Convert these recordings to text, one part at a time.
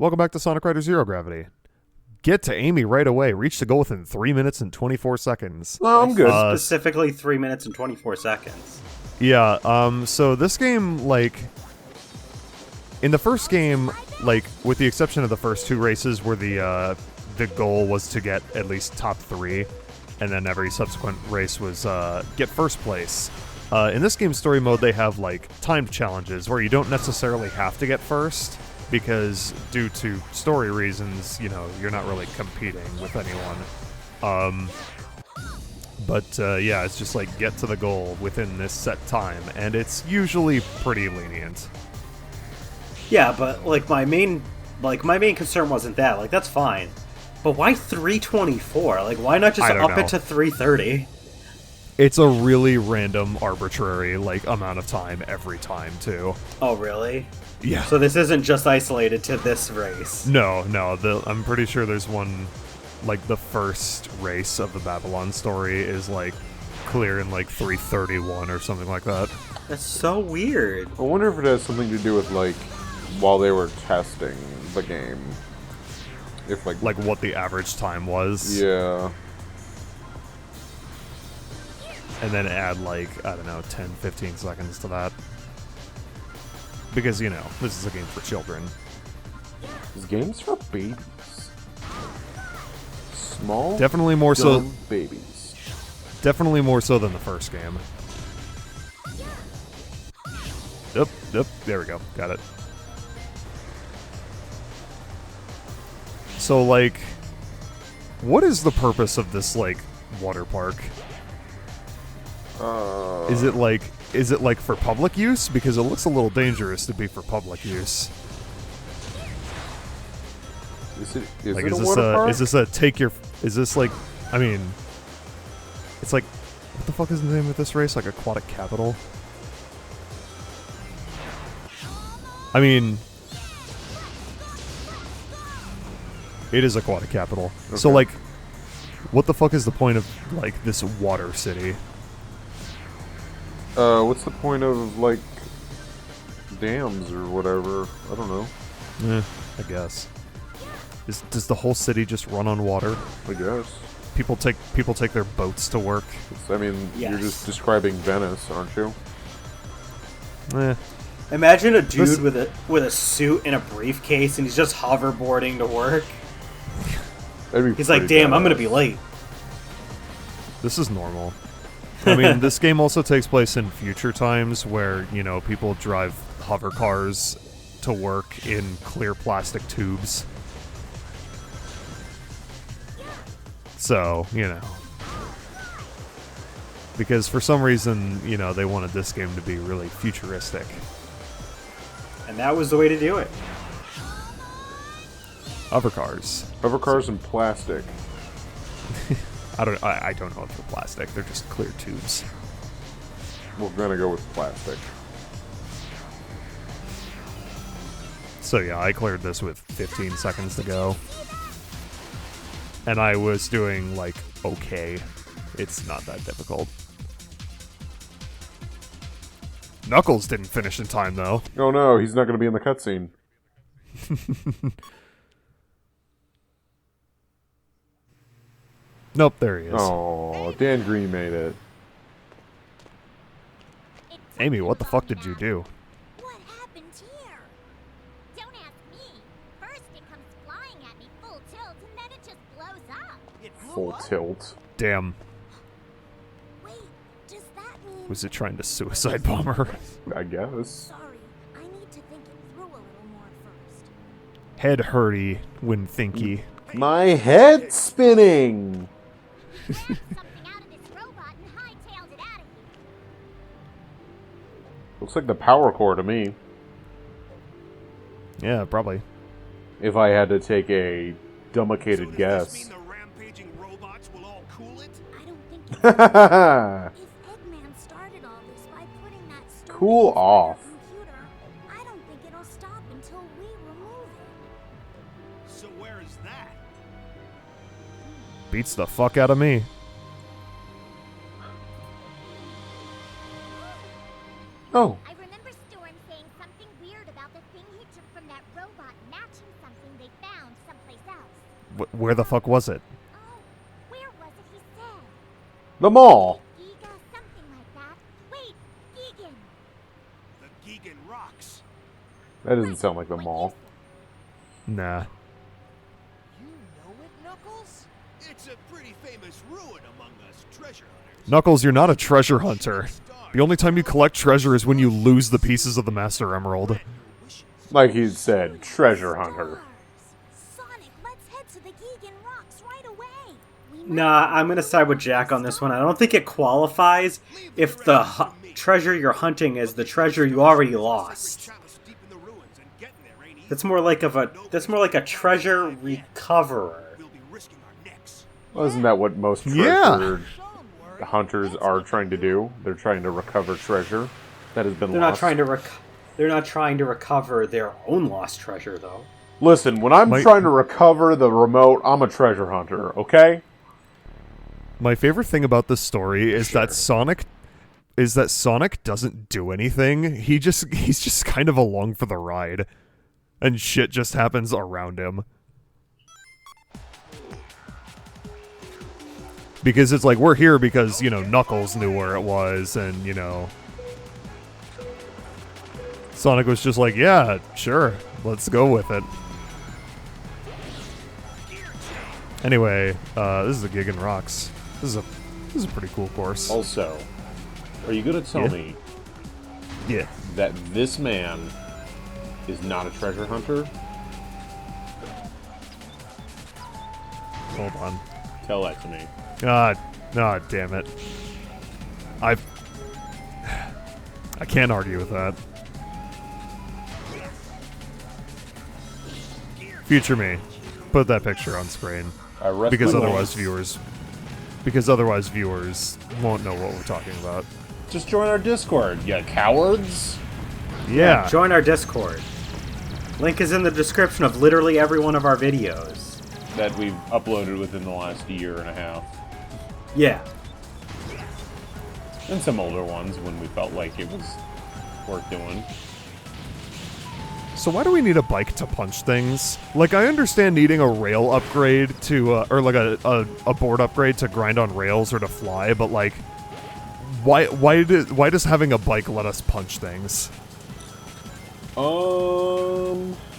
Welcome back to Sonic Rider Zero Gravity. Get to Amy right away. Reach the goal within 3 minutes and 24 seconds. Well, I'm good. Specifically 3 minutes and 24 seconds. Yeah, so this game, like... In the first game, like, with the exception of the first two races where the goal was to get at least top 3, and then every subsequent race was get first place. In this game's story mode, they have, like, timed challenges where you don't necessarily have to get first, because due to story reasons, you know, you're not really competing with anyone. Yeah, it's just like get to the goal within this set time, and it's usually pretty lenient. Yeah, but like my main concern wasn't that. Like that's fine. But why 324? Like why not just up it to 330? It's a really random, arbitrary, like, amount of time every time, too. Oh, really? Yeah. So this isn't just isolated to this race? No. I'm pretty sure there's one, like, the first race of the Babylon story is, like, clear in, like, 331 or something like that. That's so weird. I wonder if it has something to do with, like, while they were testing the game. If, like, what the average time was. Yeah. And then add, like, I don't know, 10, 15 seconds to that. Because, you know, this is a game for children. This game's for babies. Small, definitely more so. Babies. Definitely more so than the first game. Yep, there we go. Got it. So, like, what is the purpose of this, like, water park? Is it like for public use? Because it looks a little dangerous to be for public use. Is like, it a water park? Is this a take your... Is this like... I mean... It's like... What the fuck is the name of this race? Like Aquatic Capital? I mean... It is Aquatic Capital. Okay. So, like... What the fuck is the point of, like, this water city? What's the point of, like, dams or whatever? I don't know. I guess. Does the whole city just run on water? I guess. People take their boats to work. I mean, yes. You're just describing Venice, aren't you? Imagine a dude with a suit and a briefcase, and he's just hoverboarding to work. He's like, "Damn, I'm gonna be late." This is normal. I mean, this game also takes place in future times where, you know, people drive hover cars to work in clear plastic tubes. So, you know. Because for some reason, you know, they wanted this game to be really futuristic. And that was the way to do it. Hover cars. Hover cars in plastic. I don't know if they're plastic. They're just clear tubes. We're gonna go with plastic. So yeah, I cleared this with 15 seconds to go. And I was doing, like, okay. It's not that difficult. Knuckles didn't finish in time, though. Oh no, he's not gonna be in the cutscene. Nope, there he is. Oh, Dan Green made it. Amy, what the fuck did you do? What happened here? Don't ask me. First it comes flying at me full tilt, and then it just blows up. Full tilt. Damn. Wait, does that mean... Was it trying to suicide bomb her? I guess. Sorry, I need to think it through a little more first. Head hurty when thinky. My head's spinning! Something out of this robot and hightailed it out of here. Looks like the power core to me. Yeah, probably. If I had to take a dumbicated guess. Does this mean the rampaging robots will all cool it? I don't think Cool if Eggman started all this by putting that story inside our off. computer, I don't think it'll stop until we remove it. So where is that? Beats the fuck out of me. Oh. I remember Storm saying something weird about the thing he took from that robot matching something Where the fuck was it? Oh, where was it he said? The mall. Giga something like that. Wait, Gigan. The Gigan rocks. That doesn't sound like the mall. Nah. You know it, Knuckles? It's a pretty famous ruin among us treasure hunters. Knuckles, you're not a treasure hunter. The only time you collect treasure is when you lose the pieces of the Master Emerald. Like he said, treasure hunter. Sonic, let's head to the Gigan rocks right away. Nah, I'm gonna side with Jack on this one. I don't think it qualifies if the treasure you're hunting is the treasure you already lost. That's more like a treasure recoverer. Well, isn't that what most treasure hunters are trying to do? They're trying to recover treasure that has been They're lost. They're not trying to recover their own lost treasure, though. Listen, when I'm trying to recover the remote, I'm a treasure hunter, okay? My favorite thing about this story is that Sonic doesn't do anything. He's just kind of along for the ride. And shit just happens around him. Because it's like, we're here because, Knuckles knew where it was, and, Sonic was just like, yeah, sure, let's go with it. Anyway, this is the Gigan Rocks. This is a pretty cool course. Also, are you gonna tell me Yeah. that this man is not a treasure hunter? Hold on. Tell that to me. God damn it. I can't argue with that. Future me, put that picture on screen. I rest Because my otherwise case. viewers won't know what we're talking about. Just join our Discord, you cowards! Yeah. Join our Discord. Link is in the description of literally every one of our videos. That we've uploaded within the last year and a half. Yeah. And some older ones when we felt like it was worth doing. So why do we need a bike to punch things? Like, I understand needing a rail upgrade to, or like a board upgrade to grind on rails or to fly, but like, why does having a bike let us punch things?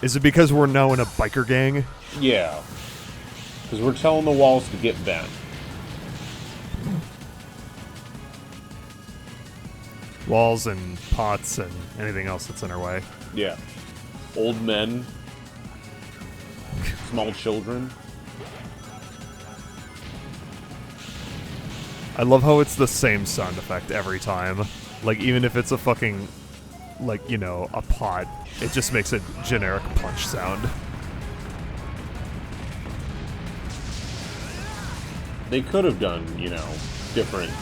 Is it because we're now in a biker gang? Yeah. Because we're telling the walls to get bent. Walls and pots and anything else that's in our way. Yeah. Old men. Small children. I love how it's the same sound effect every time. Like, even if it's a fucking, like, a pot, it just makes a generic punch sound. They could have done, different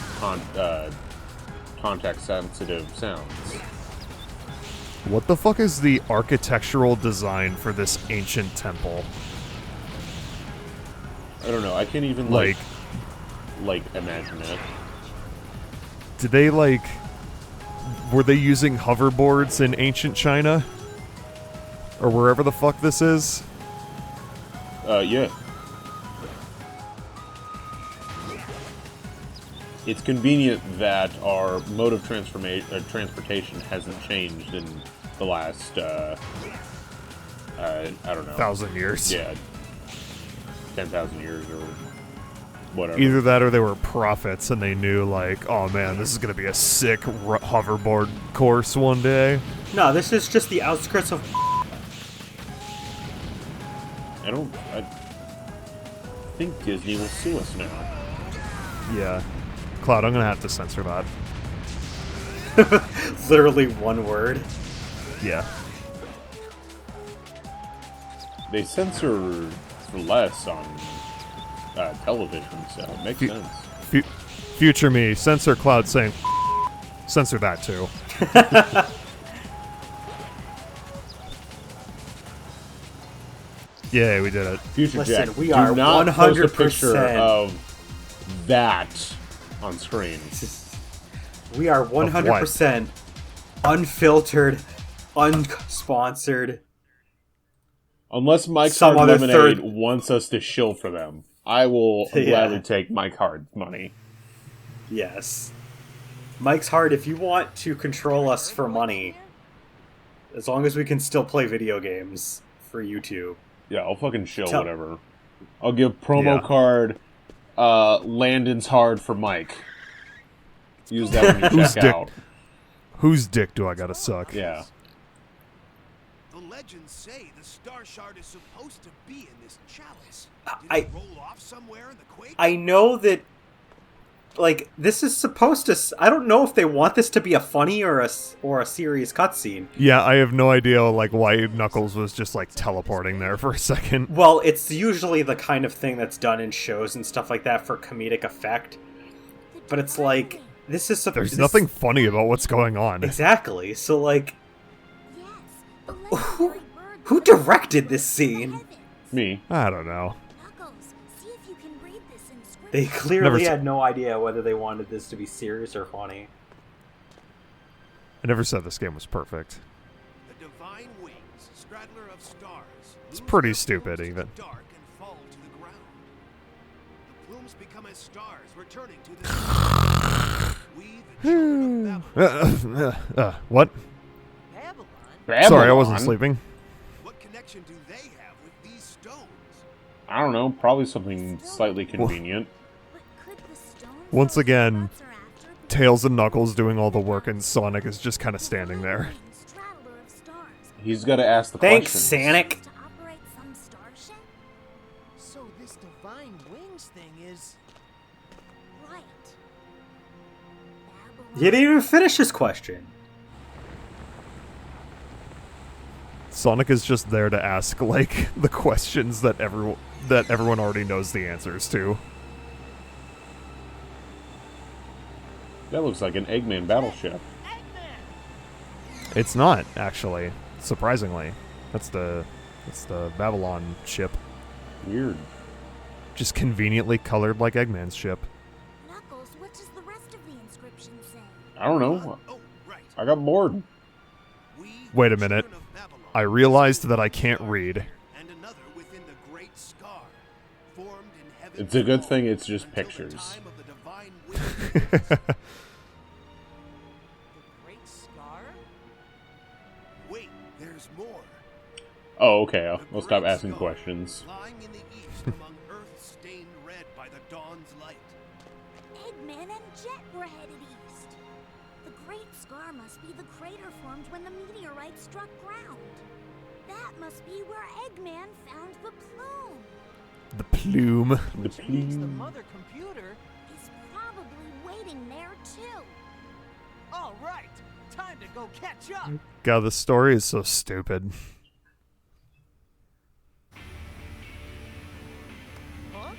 context-sensitive sounds. What the fuck is the architectural design for this ancient temple? I don't know. I can't even, like imagine it. Did they, were they using hoverboards in ancient China? Or wherever the fuck this is? Yeah. It's convenient that our mode of transportation hasn't changed in the last, I don't know. 1,000 years. Yeah. 10,000 years or whatever. Either that or they were prophets and they knew, oh man, this is gonna be a sick hoverboard course one day. No, this is just the outskirts of... I think Disney will sue us now. Yeah. Cloud, I'm gonna have to censor that. Literally one word. Yeah. They censor for less on television, so it makes sense. Future me, censor Cloud saying censor that too. Yeah, we did it. Future Listen, Jack, we do are not post a picture 100% of that on screen. We are 100% unfiltered, unsponsored. Unless Mike's Some Hard other Lemonade third- wants us to shill for them, I will Yeah. gladly take Mike Hard money. Yes. Mike's Hard, if you want to control us for money, as long as we can still play video games for YouTube. Yeah, I'll fucking shill Tell- whatever. I'll give promo Yeah. card Landon's Hard for Mike. Use that when you Who's check dick? out. Whose dick do I gotta suck? Yeah. The legends say the Star Shard is supposed to be in this chalice. Did I- it roll off somewhere in the quake? I know that, like, this is supposed to... I don't know if they want this to be a funny or a serious cutscene. Yeah, I have no idea like why Knuckles was just like teleporting there for a second. Well, it's usually the kind of thing that's done in shows and stuff like that for comedic effect. But it's like, this is... There's nothing funny about what's going on. Exactly. So, like, Yes, the legendary bird who directed this scene? heavens. Me. I don't know. Knuckles, see if you can read this inscription. They Never clearly s- had no idea whether they wanted this to be serious or funny. I never said this game was perfect. The divine wings, straddler of stars. It's lose pretty their stupid, plumes to even. the dark and fall to the ground. The plumes become as stars, returning to the sky. We, the children of Babylon. What? Babylon? Sorry, I wasn't sleeping. What connection do they have with these stones? I don't know. Probably something slightly convenient. But could the stones Once those again, robots are after be Tails and Knuckles doing all the work, and Sonic is just kind of standing there. straddler of stars? He's got to ask the Thanks, questions. Sanic. To operate some starship? So this divine wings thing is... Right. He didn't even finish his question. Sonic is just there to ask like the questions that everyone already knows the answers to. That looks like an Eggman battleship. It's not actually, surprisingly. That's the Babylon ship, Weird. just conveniently colored like Eggman's ship. Knuckles, what does the rest of the inscription say? I don't know. Oh, right. I got bored. We, Wait a the minute. children of Babylon, I realized that I can't read. and another within the great scar, formed in heaven. It's a good thing it's just until the pictures. time of the divine wings. The Great Scar? Wait, there's more. Oh, okay. I'll The stop great asking scar, questions. lying in the east among earth stained red by the dawn's light. Eggman and Jet were headed east. The Great Scar must be the crater formed when the meteorite struck ground. That must be where Eggman found the plume. The plume. The Which means the plume. mother computer... He's probably waiting there too. All right, time to go catch up. God, the story is so stupid. Huh?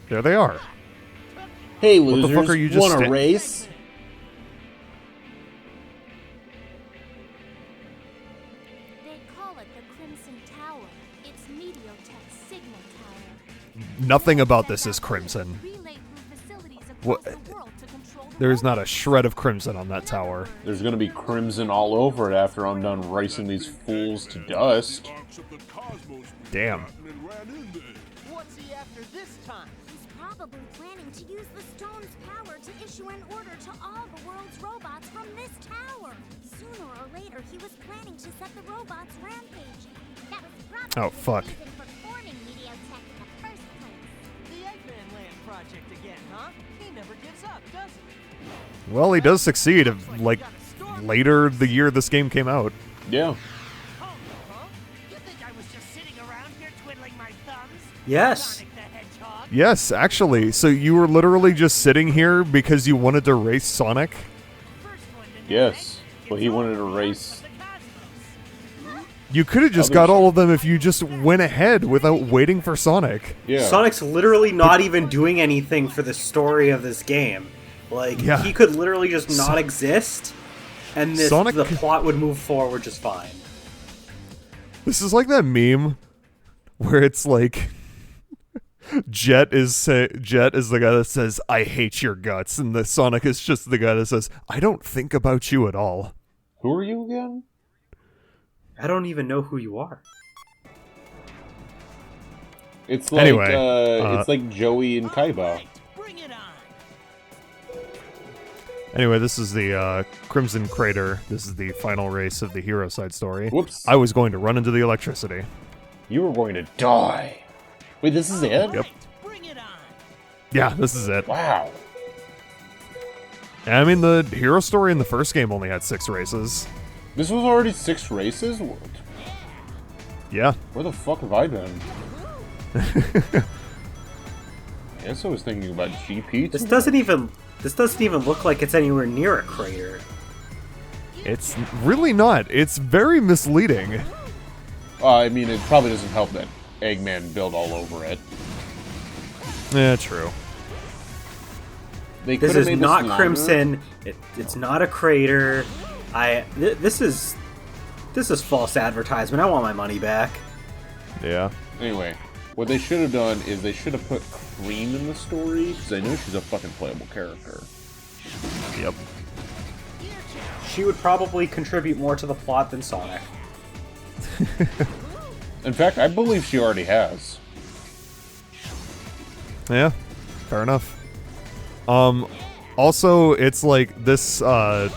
There they are. Hey, What the losers. fuck are you just Want a sta- race? They call it the Crimson Tower. It's Meteotech's signal tower. Nothing about this is crimson. Relay through facilities across What- the world to control the There's not a robots. shred of crimson on that tower. There's gonna be crimson all over it after I'm done racing these fools to dust. Damn. What's he after this time? He's probably planning to use the stone's power to issue an order to all the world's robots from this tower. Sooner or later, he was planning to set the robots rampaging. That was probably Oh, fuck. the reason for forming Meteotech in the first place. The Eggman Land project again, huh? He never gives up, does he? Well, he does succeed of like later the year this game came out. Yeah. Huh? You think I was just sitting around here twiddling my thumbs? Yes. Sonic the Hedgehog? Yes, actually. So you were literally just sitting here because you wanted to race Sonic? First one to know Yes. it, But it's he all wanted to part race. of the cosmos. You could have just Others- got all of them if you just went ahead without waiting for Sonic. Yeah. Sonic's literally not even doing anything for the story of this game. Like, Yeah. he could literally just not exist, and Sonic the could- plot would move forward just fine. This is like that meme where it's like Jet is the guy that says I hate your guts, and the Sonic is just the guy that says I don't think about you at all. Who are you again? I don't even know who you are. It's like Anyway, it's like Joey and Kaiba. Bring it on. Anyway, this is the Crimson Crater. This is the final race of the hero side story. Whoops. I was going to run into the electricity. You were going to die. Wait, this is it? Yep. Bring it on. Yeah, this is it. Wow. I mean, the hero story in the first game only had 6 races. This was already 6 races? What? Yeah. Where the fuck have I been? I guess I was thinking about GP. This doesn't even look like it's anywhere near a crater. It's really not. It's very misleading. I mean, it probably doesn't help that Eggman built all over it. Yeah, true. They This could've is made not longer. Crimson. It's not a crater. This is false advertisement. I want my money back. Yeah. Anyway, what they should have done is they should have put Cream in the story, because I know she's a fucking playable character. Yep. She would probably contribute more to the plot than Sonic. In fact, I believe she already has. Yeah. Fair enough. Also, it's like this, as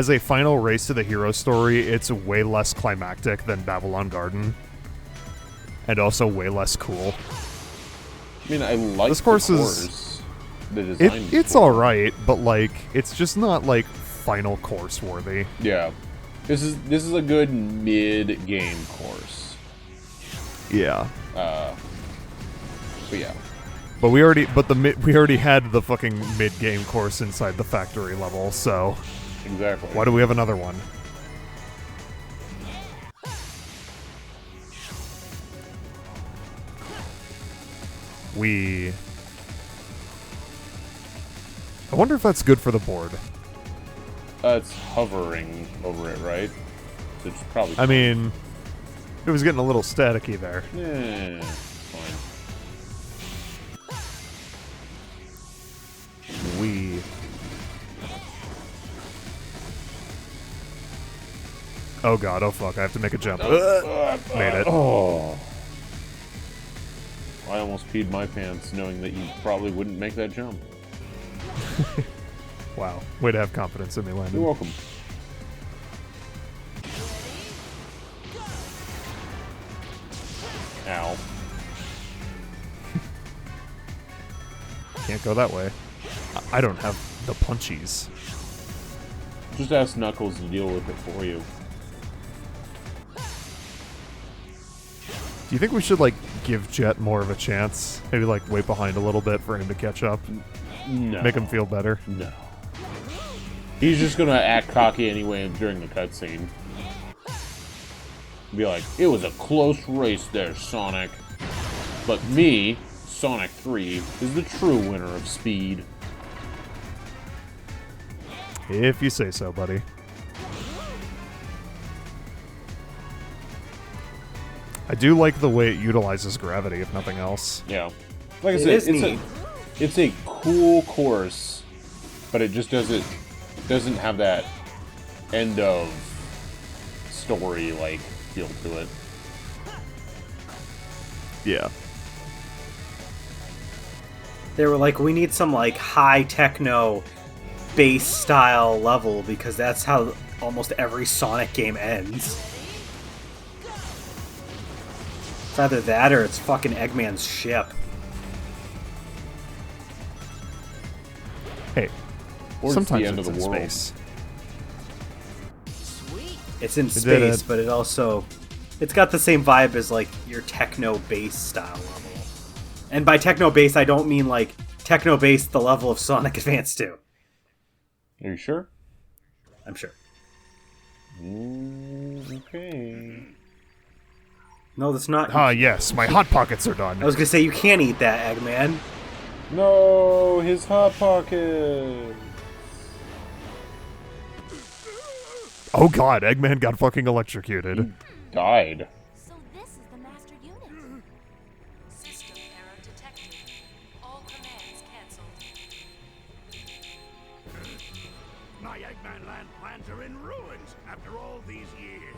a final race to the hero story, it's way less climactic than Babylon Garden. And also way less cool. I mean, I like This course the is- course. The design It's is cool. alright, but like, it's just not like final course worthy. Yeah. This is a good mid-game course. Yeah. But yeah. But we already had the fucking mid-game course inside the factory level, so Exactly. why do we have another one? I wonder if that's good for the board. It's hovering over it, right? So it's probably... I mean, it was getting a little staticky there. Yeah, fine. Oh god, oh fuck, I have to make a jump. Made it. Oh. I almost peed my pants knowing that you probably wouldn't make that jump. Wow, way to have confidence in me, Landon. You're welcome. Ow. Can't go that way. I don't have the punchies. Just ask Knuckles to deal with it for you. Do you think we should, like, give Jet more of a chance? Maybe, like, wait behind a little bit for him to catch up? No. Make him feel better? No. He's just gonna act cocky anyway during the cutscene. Be like, it was a close race there, Sonic. But me, Sonic 3, is the true winner of speed. If you say so, buddy. I do like the way it utilizes gravity, if nothing else. Yeah. Like I It said, is neat. it's a cool course, but it just doesn't have that end of story like feel to it. Yeah. They were like, we need some like high techno bass style level because that's how almost every Sonic game ends. It's either that or it's fucking Eggman's ship. Hey, Or sometimes it's the end of the in world. space. Sweet. It's in did space, it. but it's got the same vibe as like your techno bass style level. And by techno bass, I don't mean like techno bass the level of Sonic Advance 2. Are you sure? I'm sure. Okay. No, that's not. Ah, yes, my Hot Pockets are done. I was gonna say you can't eat that, Eggman. No, his Hot Pocket. Oh god, Eggman got fucking electrocuted. Died. So this is the master unit. System error detected. All commands cancelled. My Eggman Land plans are in ruins after all these years.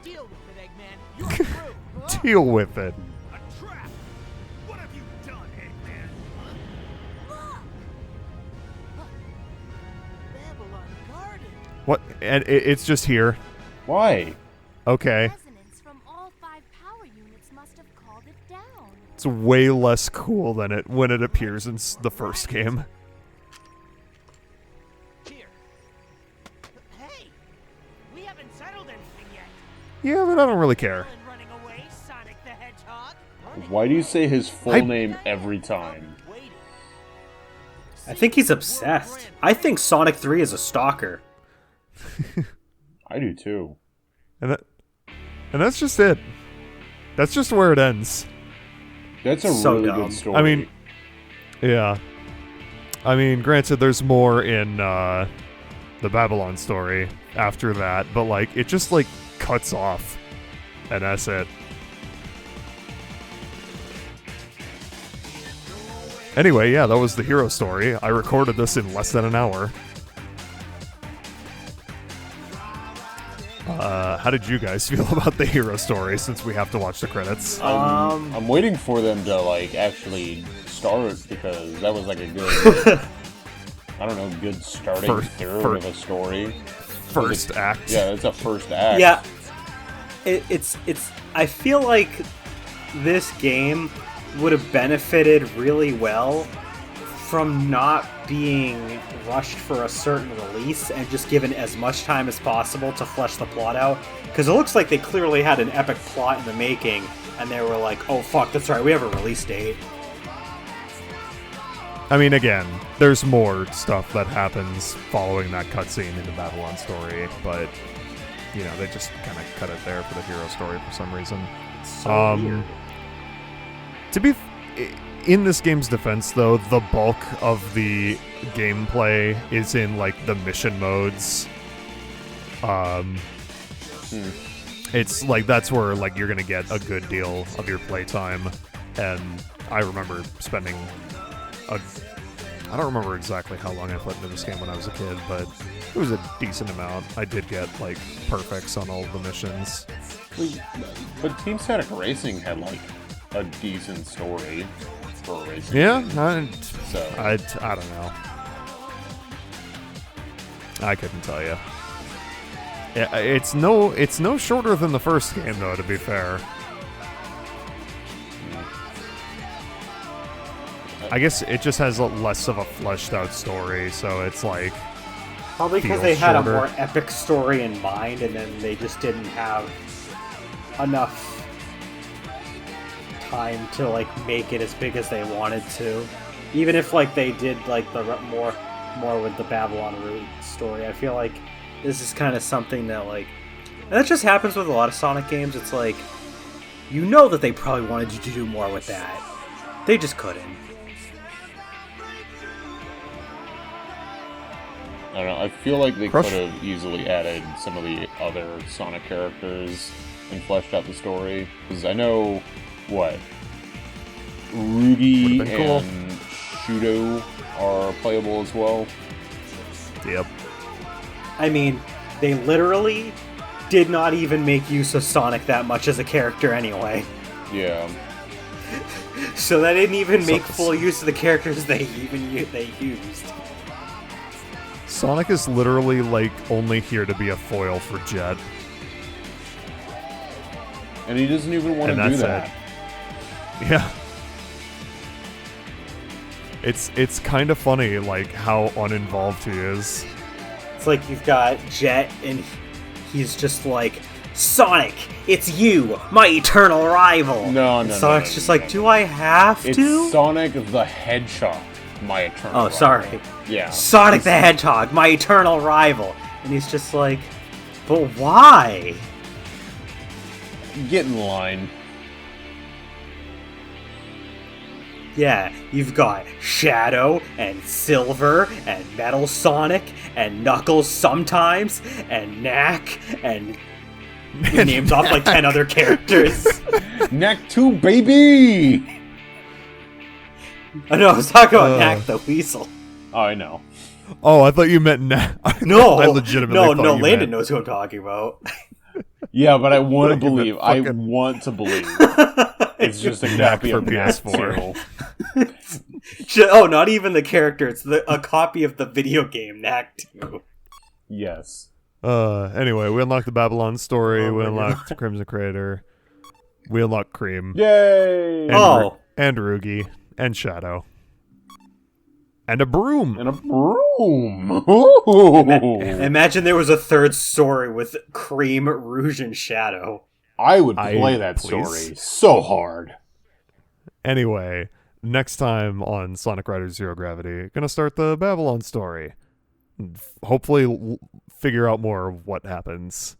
Deal with it, Eggman. You're through. Huh? Deal with it. A trap! What have you done, Eggman? Babylon Garden. What? And it's just here. Why? Okay. Resonance from all 5 power units must have called it down. It's way less cool than it when it appears in the first game. Here. Hey, we haven't settled anything yet. Yeah, but I don't really care. Villain running away, Sonic the Hedgehog. Why do you say his full name every time? Waiting. I think he's obsessed. I think Sonic 3 is a stalker. I do too. And that's just it. That's just where it ends. That's a So really dumb. good story. I mean, yeah. I mean, granted, there's more in the Babylon story after that, but like it just like cuts off, and that's it. Anyway, yeah, that was the hero story. I recorded this in less than an hour. How did you guys feel about the hero story since we have to watch the credits? I'm waiting for them to like actually start because that was like a good, I don't know, good starting third of a story. First act. Yeah, it's a first act. Yeah, it's. I feel like this game would have benefited really well from not being rushed for a certain release and just given as much time as possible to flesh the plot out. Because it looks like they clearly had an epic plot in the making, and they were like, "Oh fuck, that's right, we have a release date." I mean, again, there's more stuff that happens following that cutscene in the Babylon story, but, you know, they just kind of cut it there for the hero story for some reason. So weird. To be in this game's defense, though, the bulk of the gameplay is in, like, the mission modes. It's, like, that's where, like, you're gonna get a good deal of your playtime, and I remember spending I don't remember exactly how long I played into this game when I was a kid, but it was a decent amount. I did get, like, perfects on all of the missions. But Team Static Racing had like a decent story for a racing. Yeah, game. I don't know. I couldn't tell you. Yeah, it's no shorter than the first game, though, to be fair. I guess it just has less of a fleshed out story, so it's like Probably because feels they had shorter. a more epic story in mind, and then they just didn't have enough time to like make it as big as they wanted to. Even if like they did like the more with the Babylon root story, I feel like this is kind of something that like, and that just happens with a lot of Sonic games. It's like, you know that they probably wanted you to do more with that, they just couldn't. I don't know. I feel like they Crush. could have easily added some of the other Sonic characters and fleshed out the story. Because I know, what, Rudy Would've been cool. and Shudo are playable as well. Yep. I mean, they literally did not even make use of Sonic that much as a character anyway. Yeah. So they didn't even make So- full use of the characters they used. Sonic is literally like only here to be a foil for Jet. And he doesn't even want And to do that's that. Yeah. It's kind of funny, like, how uninvolved he is. It's like you've got Jet, and he's just like, Sonic, it's you, my eternal rival. No, And no, Sonic's no, just no, like, no. do I have It's to? Sonic the Hedgehog, my eternal Oh, rival. sorry. Yeah. Sonic the Hedgehog, my eternal rival. And he's just like, but why? Get in line. Yeah, you've got Shadow, and Silver, and Metal Sonic, and Knuckles sometimes, and Knack, and he names off like 10 other characters. Neck 2, baby! I know, I was talking about Knack the Weasel. Oh, I know. Oh, I thought you meant No, I legitimately no, thought no, you Landon meant- knows who I'm talking about. Yeah, but I want to Like, believe. that I fucking- want to believe. It's just a Knack copy for of Knack PS4. 2. Oh, not even the character. It's a copy of the video game Knack 2. Yes. Anyway, we unlocked the Babylon story. Oh we my unlocked Crimson Crater. We unlocked Cream. Yay! And Oh. and Rugi. And Shadow. And a broom. And a broom. Ooh. Imagine there was a third story with Cream, Rouge, and Shadow. I would play that please. story so hard. Anyway, next time on Sonic Riders Zero Gravity, gonna start the Babylon story. Hopefully figure out more of what happens.